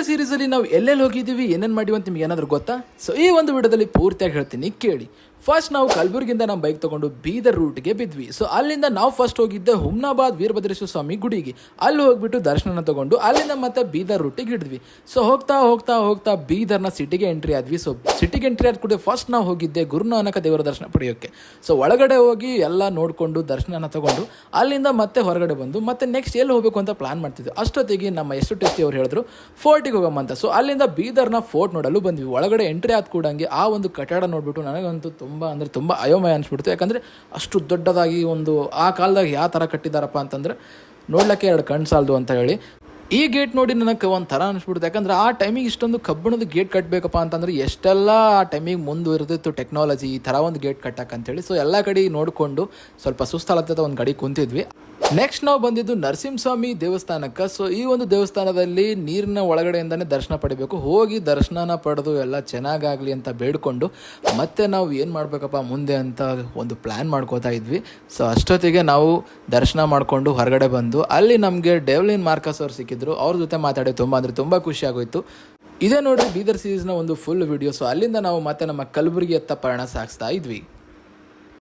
Series ಅಲ್ಲಿ ನಾವು ಎಲ್ಲೆಲ್ಲಿ ಹೋಗಿದ್ದೀವಿ ಏನೇನು ಮಾಡಿವಿ ಅಂತ ನಿಮ್ಗೆ ಏನಾದರೂ ಗೊತ್ತಾ? ಸೊ ಈ ಒಂದು ವಿಡಿಯೋದಲ್ಲಿ ಪೂರ್ತಿಯಾಗಿ ಹೇಳ್ತೀನಿ, ಕೇಳಿ. ಫಸ್ಟ್ ನಾವು ಕಲಬುರಗಿಯಿಂದ ನಮ್ಮ ಬೈಕ್ ತಗೊಂಡು ಬೀದರ್ ರೂಟ್ಗೆ ಬಿದ್ವಿ. ಸೊ ಅಲ್ಲಿಂದ ನಾವು ಫಸ್ಟ್ ಹೋಗಿದ್ದೆ ಹುಮ್ನಾಬಾದ್ ವೀರಭದ್ರೇಶ್ವರ ಸ್ವಾಮಿ ಗುಡಿಗೆ. ಅಲ್ಲಿ ಹೋಗ್ಬಿಟ್ಟು ದರ್ಶನ ತಗೊಂಡು ಅಲ್ಲಿಂದ ಮತ್ತೆ ಬೀದರ್ ರೂಟಿಗೆ ಹಿಡಿದ್ವಿ. ಸೊ ಹೋಗ್ತಾ ಹೋಗ್ತಾ ಹೋಗ್ತಾ ಬೀದರ್ನ ಸಿಟಿಗೆ ಎಂಟ್ರಿ ಆದ್ವಿ. ಸೊ ಸಿಟಿಗೆ ಎಂಟ್ರಿ ಆದ ಕೂಡ ಫಸ್ಟ್ ನಾವು ಹೋಗಿದ್ದೆ ಗುರುನಾನಕ ದೇವರ ದರ್ಶನ ಪಡೆಯೋಕ್ಕೆ. ಸೊ ಒಳಗಡೆ ಹೋಗಿ ಎಲ್ಲ ನೋಡಿಕೊಂಡು ದರ್ಶನ ತಗೊಂಡು ಅಲ್ಲಿಂದ ಮತ್ತೆ ಹೊರಗಡೆ ಬಂದು ಮತ್ತೆ ನೆಕ್ಸ್ಟ್ ಎಲ್ಲಿ ಹೋಗಬೇಕು ಅಂತ ಪ್ಲಾನ್ ಮಾಡ್ತಿದ್ವಿ. ಅಷ್ಟೊತ್ತಿಗೆ ನಮ್ಮ ಎಷ್ಟು ಟೆಸ್ಟಿ ಅವ್ರು ಹೇಳಿದ್ರು ಫೋರ್ಟಿಗೆ ಹೋಗಮ್ಮ ಅಂತ. ಸೊ ಅಲ್ಲಿಂದ ಬೀದರ್ನ ಫೋರ್ಟ್ ನೋಡಲು ಬಂದ್ವಿ. ಒಳಗಡೆ ಎಂಟ್ರಿ ಆದ ಕೂಡಂಗೆ ಆ ಒಂದು ಕಟ್ಟಡ ನೋಡ್ಬಿಟ್ಟು ನನಗಂತೂ ತುಂಬ ಅಯೋಮಯ ಅನಿಸ್ಬಿಡ್ತು. ಯಾಕಂದರೆ ಅಷ್ಟು ದೊಡ್ಡದಾಗಿ ಒಂದು ಆ ಕಾಲದಾಗ ಯಾವ ಥರ ಕಟ್ಟಿದಾರಪ್ಪ ಅಂತಂದರೆ ನೋಡ್ಲಿಕ್ಕೆ ಎರಡು ಕಣ್ಣು ಸಾಲದು ಅಂತ ಹೇಳಿ. ಈ ಗೇಟ್ ನೋಡಿ ನನಗೆ ಒಂಥರ ಅನಿಸ್ಬಿಡ್ತು. ಯಾಕಂದರೆ ಆ ಟೈಮಿಗೆ ಇಷ್ಟೊಂದು ಕಬ್ಬಿಣದ ಗೇಟ್ ಕಟ್ಟಬೇಕಪ್ಪ ಅಂತಂದರೆ ಎಷ್ಟೆಲ್ಲ ಆ ಟೈಮಿಗೆ ಮುಂದುವರೆದಿತ್ತು ಟೆಕ್ನಾಲಜಿ ಈ ಥರ ಒಂದು ಗೇಟ್ ಕಟ್ಟಕ್ಕಂತೇಳಿ. ಸೊ ಎಲ್ಲ ಕಡೆ ನೋಡಿಕೊಂಡು ಸ್ವಲ್ಪ ಸುಸ್ತಾಲತ್ತ ಒಂದು ಕಡೆ ಕುಂತಿದ್ವಿ. ನೆಕ್ಸ್ಟ್ ನಾವು ಬಂದಿದ್ದು ನರಸಿಂಹಸ್ವಾಮಿ ದೇವಸ್ಥಾನಕ್ಕೆ. ಸೊ ಈ ಒಂದು ದೇವಸ್ಥಾನದಲ್ಲಿ ನೀರಿನ ಒಳಗಡೆಯಿಂದನೇ ದರ್ಶನ ಪಡಿಬೇಕು. ಹೋಗಿ ದರ್ಶನ ಪಡೆದು ಎಲ್ಲ ಚೆನ್ನಾಗಾಗಲಿ ಅಂತ ಬೇಡ್ಕೊಂಡು ಮತ್ತೆ ನಾವು ಏನು ಮಾಡಬೇಕಪ್ಪ ಮುಂದೆ ಅಂತ ಒಂದು ಪ್ಲ್ಯಾನ್ ಮಾಡ್ಕೋತಾ ಇದ್ವಿ. ಸೊ ಅಷ್ಟೊತ್ತಿಗೆ ನಾವು ದರ್ಶನ ಮಾಡಿಕೊಂಡು ಹೊರಗಡೆ ಬಂದು ಅಲ್ಲಿ ನಮಗೆ ಡೆವ್ಲಿನ್ ಮಾರ್ಕಸ್ ಅವ್ರು ಸಿಕ್ಕಿದ್ರು. ಅವ್ರ ಜೊತೆ ಮಾತಾಡಿ ತುಂಬ ಖುಷಿ ಆಗೋಯ್ತು. ಇದೇ ನೋಡ್ರಿ ಬೀದರ್ ಸೀರೀಸ್ನ ಒಂದು ಫುಲ್ ವಿಡಿಯೋ. ಸೊ ಅಲ್ಲಿಂದ ನಾವು ಮತ್ತೆ ನಮ್ಮ ಕಲಬುರಗಿ ಎತ್ತ ಪಯಣ ಸಾಗಿಸ್ತಾ ಇದ್ವಿ.